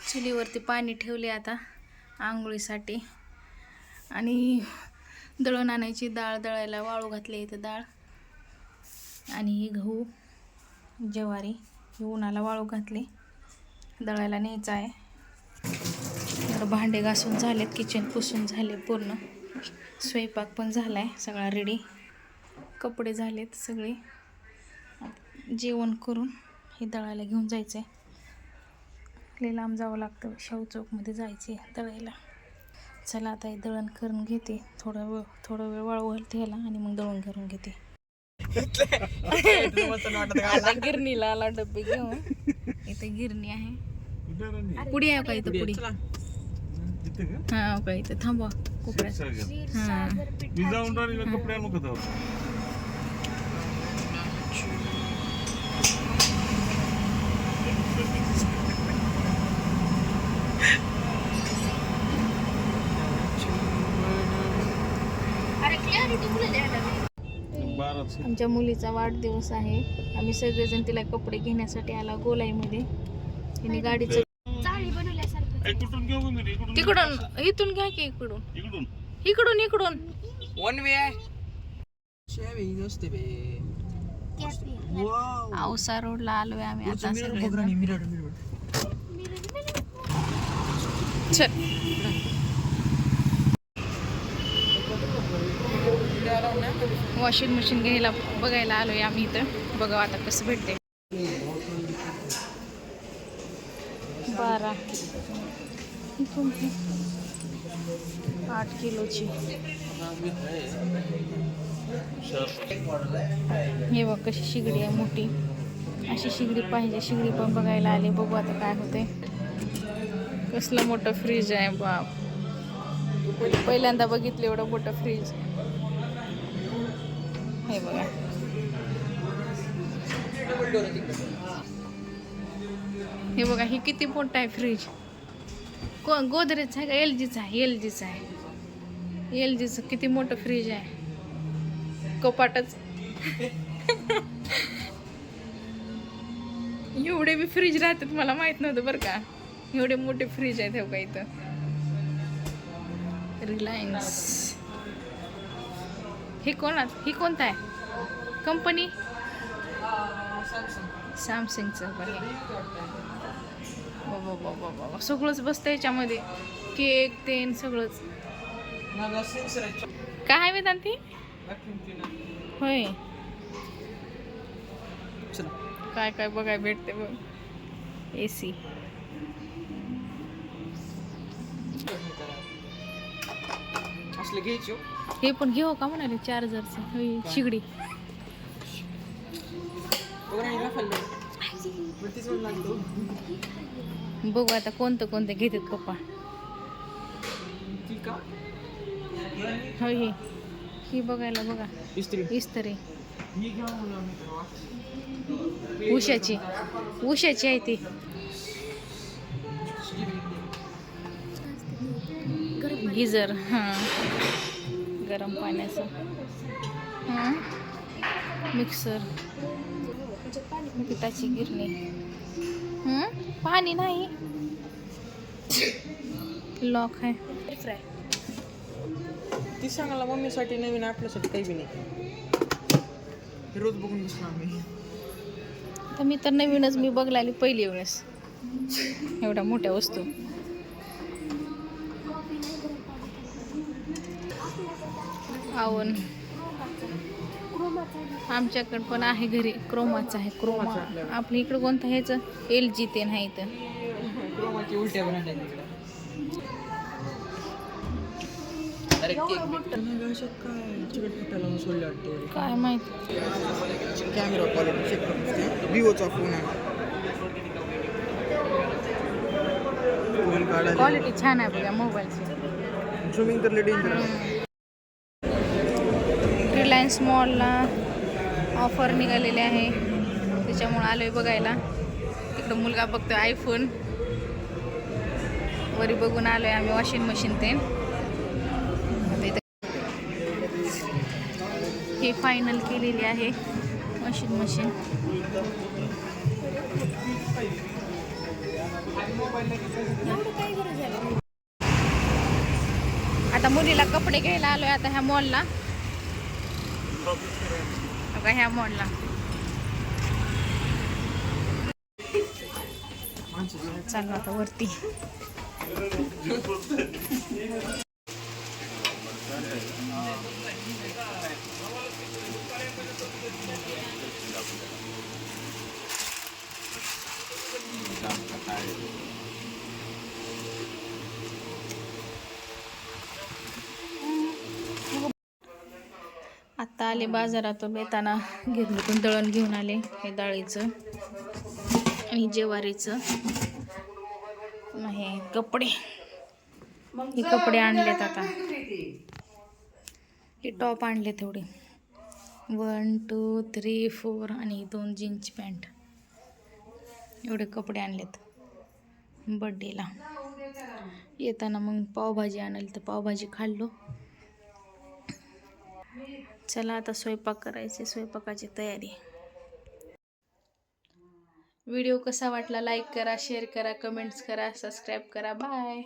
चुलीवरती पाणी ठेवले आता आंघोळीसाठी आणि दळण आणायची डाळ दळायला वाळू घातली इथं डाळ आणि ही गहू ज्वारी हे उन्हाला वाळू घातले दळायला न्यायचं आहे. तर भांडे घासून झालेत किचन पुसून झाले पूर्ण स्वयंपाक पण झालाय सगळा रेडी कपडे झालेत सगळे जेवण करून हे दळायला घेऊन जायचं आहे. लय लांब जावं लागतं शाहू चौकमध्ये जायचे दळायला. चला आता हे दळण करून घेते थोडा वेळ वाळू घालते ह्याला आणि मग दळून करून घेते. आता गिरणीला आला डब्बे घेऊन इथे गिरणी आहे पुडी आहे का इथं पुडी हा का इथं थांबवा कोपऱ्यात आमच्या मुलीचा वाढदिवस आहे. आम्ही सगळेजण तिला कपडे घेण्यासाठी आला गोलाईमध्ये. तिने गाडीचं तिकडून इथून घ्या की इकडून वन वे आहे. औसा रोडला आलोय आम्ही आता वॉशिंग मशीन घ्यायला बघायला आलोय आम्ही इथं. बघा आता कसं भेटते. 8 किलोची हे बघ कशी शिगडी आहे मोठी. अशी शिगडी पाहिजे. शिगडी पण बघायला आले. बघू आता काय होते. कसलं मोठं फ्रीज आहे बाप. पहिल्यांदा बघितलं एवढं मोठं फ्रीज. हे बघा हे बघा हे किती मोठं आहे फ्रीज. गोदरेज आहे का LGचा आहे. LGचं किती मोठं फ्रीज आहे. कपाटच एवढे बी फ्रीज राहतात मला माहित नव्हतं बरं का. एवढे मोठे फ्रीज आहेत हे का इथं. रिलायन्स हे कोणतं आहे कंपनी. सॅमसंगचं बाबा सगळंच बसतं याच्यामध्ये. केक तेन सगळंच काय वेदांती होय. काय काय बघाय भेटते बघ. AC असले घ्यायचे. हे पण घेऊ का म्हणाले चार्जरचं शिगडी. बघू आता कोणते घेतात पप्पा. होय ही बघायला बघा इस्त्री उषाची आहे ती. गिझर हां गरम पाण्याचं मिक्सर पिठाची गिरणी. पाणी नाही लॉक आहे. ती सांगायला मम्मीसाठी नवीन आपल्यासाठी काही बी नाही. रोज बघून बसलो आम्ही. तर मी तर नवीनच मी बघलाली पहिली वेळेस एवढ्या मोठ्या वस्तू. आवन आमच्याकडे पण आहे घरी. क्रोमाचं आहे. क्रोमा आपल्या इकडं कोणतं ह्याचं LG ते नाही इथं. क्रोमाची उलट्या बनायला काय माहित. कॅमेरा क्वालिटी चेक करू. विवोचा फोन आहे. क्वालिटी छान आहे बघा मोबाईलची. झूमिंग तर डेंजर. रिलायन्स मॉलला ऑफर निघालेले आहे त्याच्यामुळे आलोय बघायला. तिकडं मुलगा बघतोय आयफोन. वरी बघून आलोय आम्ही वॉशिंग मशीन ते. हे फायनल केलेली आहे वॉशिंग मशीन. आता मुलीला कपडे घ्यायला आलोय आता ह्या मॉलला. बघा ह्या मॉलला चाललो आता वरती. आत्ता आले बाजारातून येताना गिरणीतून दळण घेऊन आले. हे डाळीचं आणि ज्वारीचं. हे कपडे, हे कपडे आणलेत आता. हे टॉप आणले तेवढे 1 2 3 4 आणि 2 जीन्स पॅन्ट. एवढे कपडे आणलेत बड्डेला. येताना मग पावभाजी आणली तर पावभाजी खाल्लो. चला आता स्वयंपाक करायचे, स्वयंपाकाची तयारी. व्हिडिओ कसा वाटला लाईक करा, शेअर करा, कमेंट्स करा, सबस्क्राईब करा. बाय.